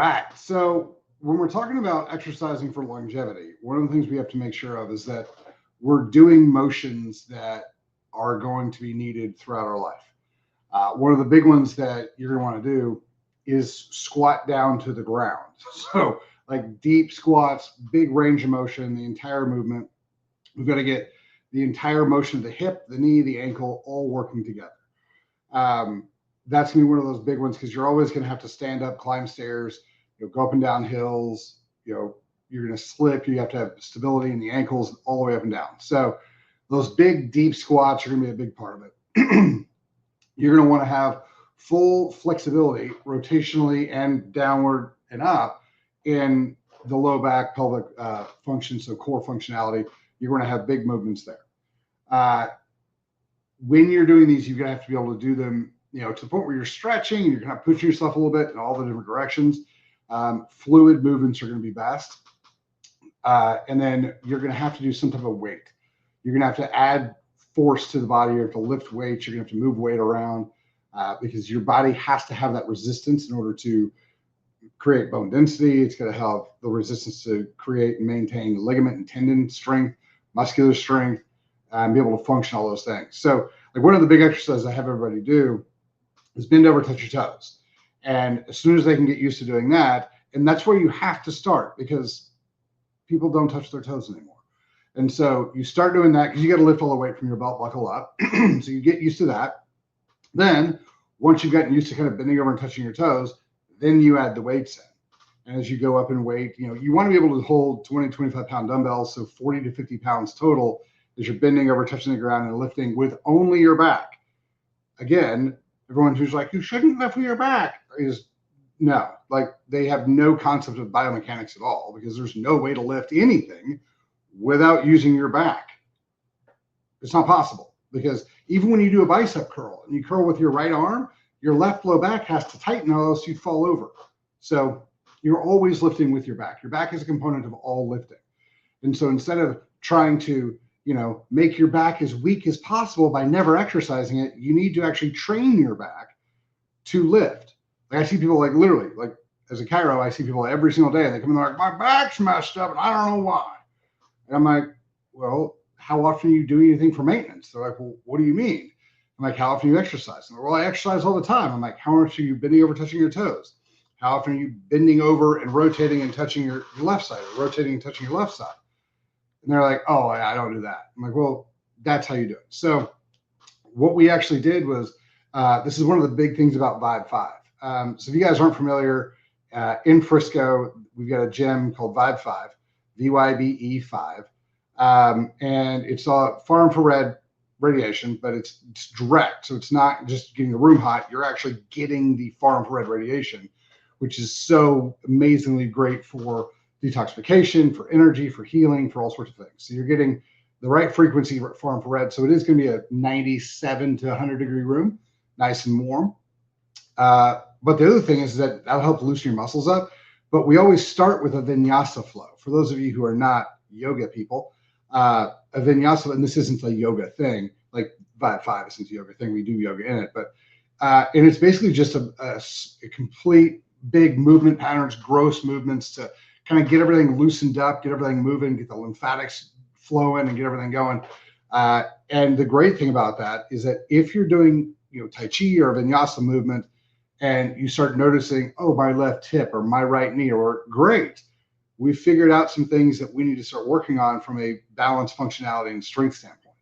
right. So when we're talking about exercising for longevity, one of the things we have to make sure of is that we're doing motions that are going to be needed throughout our life. One of the big ones that you're going to want to do is squat down to the ground. So, like deep squats, big range of motion, the entire movement. We've got to get the entire motion of the hip, the knee, the ankle, all working together. That's going to be one of those big ones because you're always going to have to stand up, climb stairs, go up and down hills. You're going to slip. You have to have stability in the ankles all the way up and down. So those big, deep squats are going to be a big part of it. You're going to want to have full flexibility rotationally and downward and up in the low back pelvic function, so core functionality. You're going to have big movements there. When you're doing these, you're going to have to be able to do them, to the point where you're stretching and you're kind of pushing yourself a little bit in all the different directions. Fluid movements are going to be best. And then you're going to have to do some type of weight. You're going to have to add force to the body. You have to lift weights. You're going to have to move weight around because your body has to have that resistance in order to create bone density. It's going to have the resistance to create and maintain ligament and tendon strength, muscular strength, and be able to function all those things. So like one of the big exercises I have everybody do is bend over, touch your toes. And as soon as they can get used to doing that, and that's where you have to start because people don't touch their toes anymore. And so you start doing that because you got to lift all the weight from your belt buckle up. So you get used to that. Then once you've gotten used to kind of bending over and touching your toes, then you add the weights in. And as you go up in weight, you want to be able to hold 20, 25 pound dumbbells. So 40 to 50 pounds total as you're bending over, touching the ground and lifting with only your back. Again, everyone who's like, you shouldn't lift with your back is no, like they have no concept of biomechanics at all because there's no way to lift anything without using your back. It's not possible because even when you do a bicep curl and you curl with your right arm, your left low back has to tighten or else you'd fall over. So you're always lifting with your back. Your back is a component of all lifting. And so instead of trying to, make your back as weak as possible by never exercising it, you need to actually train your back to lift. Like I see people like literally, like as a chiro, I see people every single day and they come in and they're like, my back's messed up and I don't know why. And I'm like, well, how often are you doing anything for maintenance? They're like, well, what do you mean? I'm like, how often do you exercise? And they're, well, I exercise all the time. I'm like, how much are you bending over, touching your toes? How often are you bending over and rotating and touching your left side or rotating and touching your left side? And they're like, oh, I don't do that. I'm like, well, that's how you do it. So what we actually did was, this is one of the big things about Vibe 5. So if you guys aren't familiar, in Frisco, we've got a gym called Vibe 5, VYBE 5. And it's a far infrared radiation, but it's direct. So it's not just getting the room hot. You're actually getting the far infrared radiation, which is so amazingly great for detoxification, for energy, for healing, for all sorts of things. So you're getting the right frequency for far infrared. So it is going to be a 97 to 100 degree room, nice and warm. But the other thing is that that'll help loosen your muscles up. But we always start with a vinyasa flow. For those of you who are not yoga people, a vinyasa, and this isn't a yoga thing, like Vibe 5 isn't a yoga thing. We do yoga in it, but and it's basically just a complete big movement patterns, gross movements to kind of get everything loosened up, get everything moving, get the lymphatics flowing and get everything going. And the great thing about that is that if you're doing, Tai Chi or Vinyasa movement and you start noticing, oh, my left hip or my right knee, or great, we figured out some things that we need to start working on from a balance, functionality, and strength standpoint.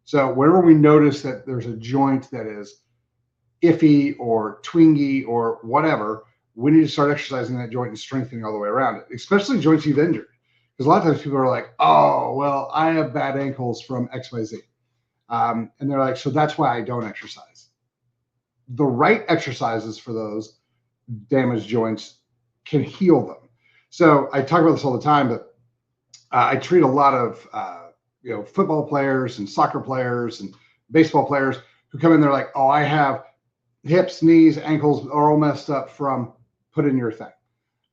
So whenever we notice that there's a joint that is iffy or twingy or whatever, we need to start exercising that joint and strengthening all the way around it, especially joints you've injured. Because a lot of times people are like, oh, well, I have bad ankles from XYZ. And they're like, so that's why I don't exercise. The right exercises for those damaged joints can heal them. So I talk about this all the time, but I treat a lot of football players and soccer players and baseball players who come in, they're like, oh, I have hips, knees, ankles are all messed up from put in your thing.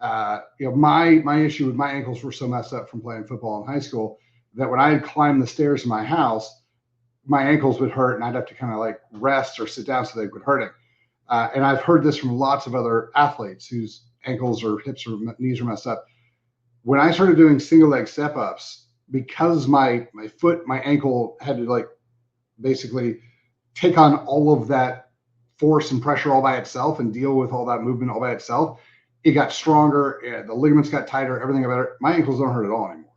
My issue with my ankles were so messed up from playing football in high school that when I had climbed the stairs in my house, my ankles would hurt and I'd have to kind of like rest or sit down so they quit hurting. And I've heard this from lots of other athletes whose ankles or hips or knees are messed up. When I started doing single leg step ups, because my foot, my ankle had to like basically take on all of that force and pressure all by itself and deal with all that movement all by itself, it got stronger. The ligaments got tighter, everything got better. My ankles don't hurt at all anymore.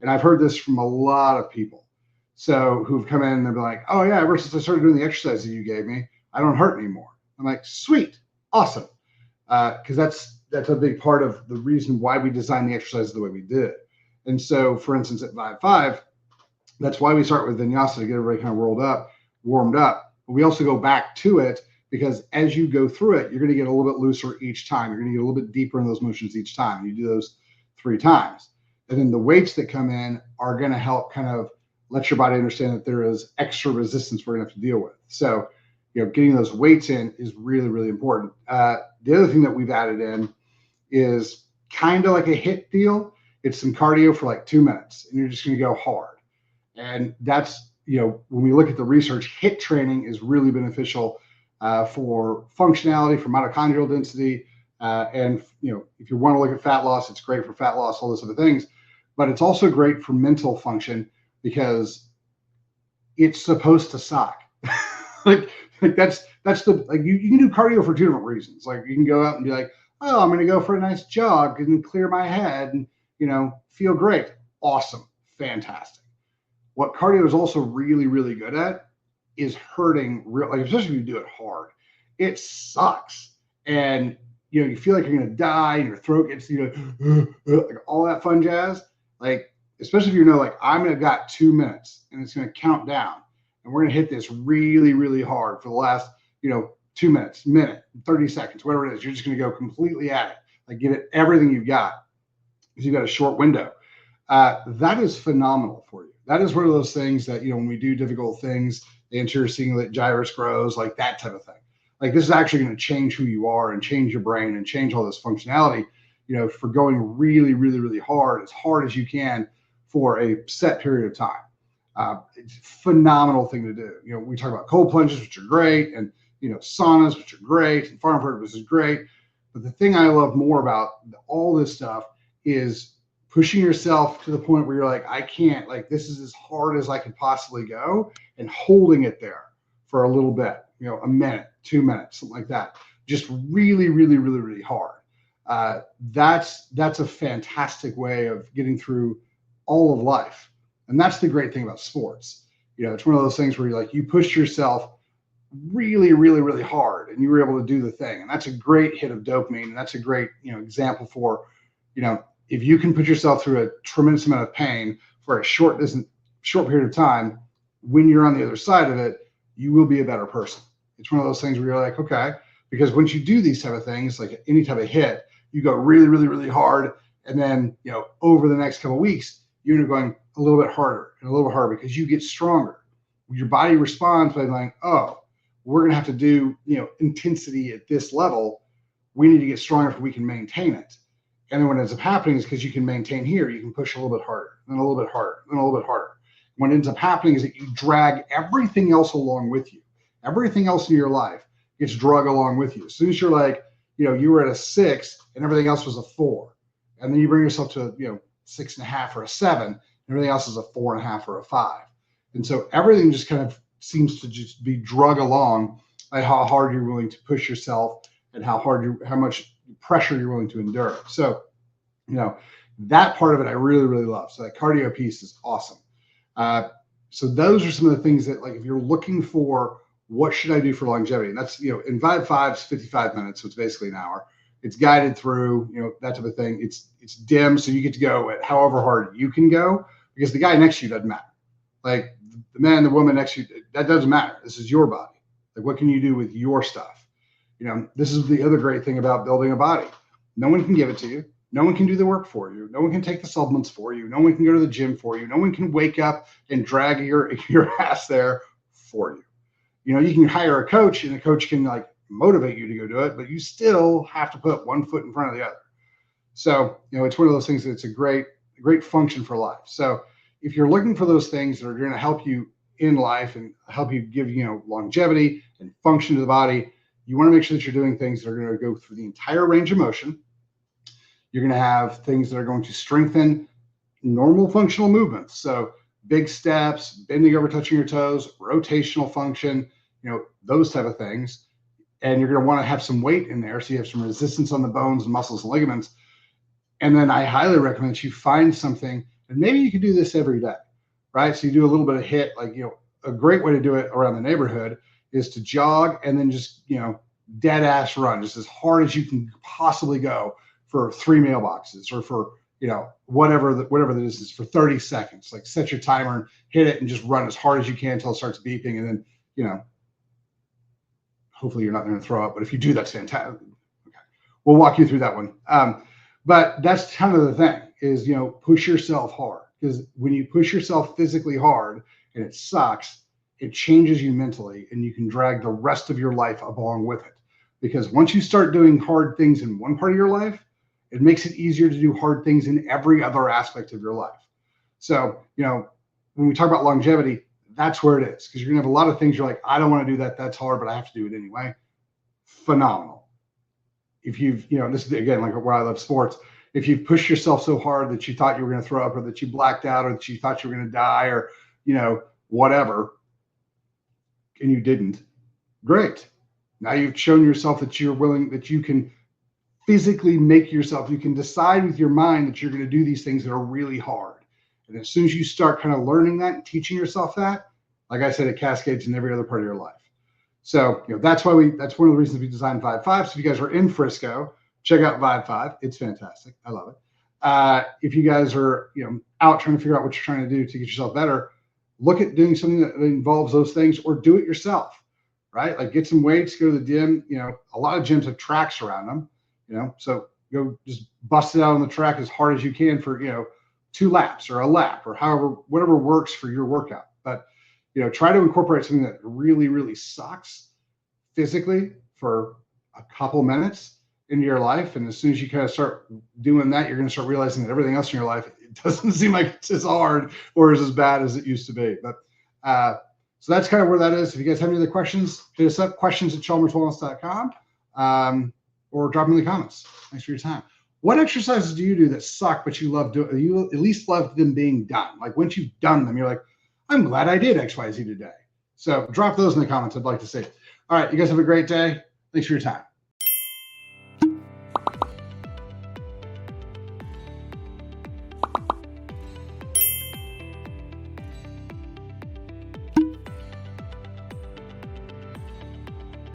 And I've heard this from a lot of people. So who've come in and they're like, oh yeah, ever since I started doing the exercises you gave me, I don't hurt anymore. I'm like, sweet, awesome. Because that's a big part of the reason why we designed the exercises the way we did. And so, for instance, at 5-5, that's why we start with Vinyasa to get everybody kind of warmed up. But we also go back to it because as you go through it, you're going to get a little bit looser each time. You're going to get a little bit deeper in those motions each time. You do those 3 times. And then the weights that come in are going to help kind of let your body understand that there is extra resistance we're going to have to deal with. So, getting those weights in is really, really important. The other thing that we've added in is kind of like a HIIT deal. It's some cardio for like 2 minutes, and you're just going to go hard. And that's, when we look at the research, HIIT training is really beneficial for functionality, for mitochondrial density. And, if you want to look at fat loss, it's great for fat loss, all those other things. But it's also great for mental function because it's supposed to suck. like that's the, like you can do cardio for 2 different reasons. Like you can go out and be like, oh, I'm going to go for a nice jog and clear my head and, feel great. Awesome. Fantastic. What cardio is also really, really good at is hurting like, especially if you do it hard. It sucks. And, you feel like you're going to die and your throat gets, like all that fun jazz. Like, especially if like, I'm going to got 2 minutes and it's going to count down and we're going to hit this really, really hard for the last, 2 minutes, minute, 30 seconds, whatever it is. You're just going to go completely at it. Like give it everything you've got because you've got a short window. That is phenomenal for you. That is one of those things that, when we do difficult things, the anterior cingulate gyrus grows, like that type of thing. Like this is actually going to change who you are and change your brain and change all this functionality, for going really, really, really hard as you can for a set period of time. It's a phenomenal thing to do. We talk about cold plunges, which are great, and, saunas, which are great, and farm purpose is great. But the thing I love more about all this stuff is pushing yourself to the point where you're like, I can't, like, this is as hard as I could possibly go, and holding it there for a little bit, a minute, 2 minutes, something like that. Just really, really, really, really hard. That's a fantastic way of getting through all of life. And that's the great thing about sports. It's one of those things where you push yourself really, really, really hard and you were able to do the thing. And that's a great hit of dopamine. And that's a great, example for, if you can put yourself through a tremendous amount of pain for a short period of time, when you're on the other side of it, you will be a better person. It's one of those things where you're like, okay, because once you do these type of things, like any type of HIIT, you go really, really, really hard. And then, over the next couple of weeks, you're going a little bit harder and a little bit harder because you get stronger. Your body responds by like, oh, we're going to have to do, intensity at this level. We need to get stronger so we can maintain it. And then what ends up happening is because you can maintain here, you can push a little bit harder, then a little bit harder, then a little bit harder. What ends up happening is that you drag everything else along with you. Everything else in your life gets dragged along with you. As soon as you're like, you were at a 6 and everything else was a 4. And then you bring yourself to, 6.5 or a 7, and everything else is a 4.5 or a 5. And so everything just kind of seems to just be drug along by how hard you're willing to push yourself and how much pressure you're willing to endure. So, that part of it I really, really love. So that cardio piece is awesome. So those are some of the things that, like, if you're looking for what should I do for longevity, and that's, in 5-5 is 55 minutes, so it's basically an hour. It's guided through, that type of thing. It's dim, so you get to go at however hard you can go, because the guy next to you doesn't matter. Like the man, the woman next to you, that doesn't matter. This is your body. Like, what can you do with your stuff? This is the other great thing about building a body. No one can give it to you. No one can do the work for you. No one can take the supplements for you. No one can go to the gym for you. No one can wake up and drag your ass there for you. You can hire a coach, and a coach can like motivate you to go do it, but you still have to put one foot in front of the other. So, it's one of those things that's a great function for life. So if you're looking for those things that are going to help you in life and help you give, longevity and function to the body, you want to make sure that you're doing things that are going to go through the entire range of motion. You're going to have things that are going to strengthen normal functional movements. So big steps, bending over, touching your toes, rotational function, those type of things. And you're going to want to have some weight in there so you have some resistance on the bones and muscles and ligaments. And then I highly recommend that you find something, and maybe you can do this every day, right? So you do a little bit of HIIT, like, a great way to do it around the neighborhood is to jog and then just, dead ass run just as hard as you can possibly go for 3 mailboxes or for, whatever the distance is for 30 seconds. Like set your timer and hit it and just run as hard as you can until it starts beeping. And then, hopefully you're not going to throw up, but if you do, that's fantastic. Okay. We'll walk you through that one. But that's kind of the thing is, push yourself hard, because when you push yourself physically hard and it sucks, it changes you mentally, and you can drag the rest of your life along with it. Because once you start doing hard things in one part of your life, it makes it easier to do hard things in every other aspect of your life. So, when we talk about longevity, that's where it is, because you're gonna have a lot of things you're like, I don't want to do that. That's hard, but I have to do it anyway. Phenomenal. If you've, this is again, like where I love sports. If you've pushed yourself so hard that you thought you were going to throw up, or that you blacked out, or that you thought you were going to die, or, whatever, and you didn't, great. Now you've shown yourself that you're willing, that you can physically make yourself, you can decide with your mind that you're going to do these things that are really hard. And as soon as you start kind of learning that and teaching yourself that, like I said, it cascades in every other part of your life. So, that's why that's one of the reasons we designed Vibe 5. So if you guys are in Frisco, check out Vibe 5. It's fantastic. I love it. If you guys are, out trying to figure out what you're trying to do to get yourself better, look at doing something that involves those things, or do it yourself, right? Like get some weights, go to the gym. A lot of gyms have tracks around them, so go just bust it out on the track as hard as you can for, 2 laps or a lap or whatever works for your workout. But, try to incorporate something that really, really sucks physically for a couple minutes into your life. And as soon as you kind of start doing that, you're going to start realizing that everything else in your life, it doesn't seem like it's as hard or as bad as it used to be. But so that's kind of where that is. If you guys have any other questions, hit us up, questions@chalmerswellness.com, or drop them in the comments. Thanks for your time. What exercises do you do that suck, but you love doing? You at least love them being done. Like once you've done them, you're like, I'm glad I did XYZ today. So drop those in the comments. I'd like to see. All right. You guys have a great day. Thanks for your time.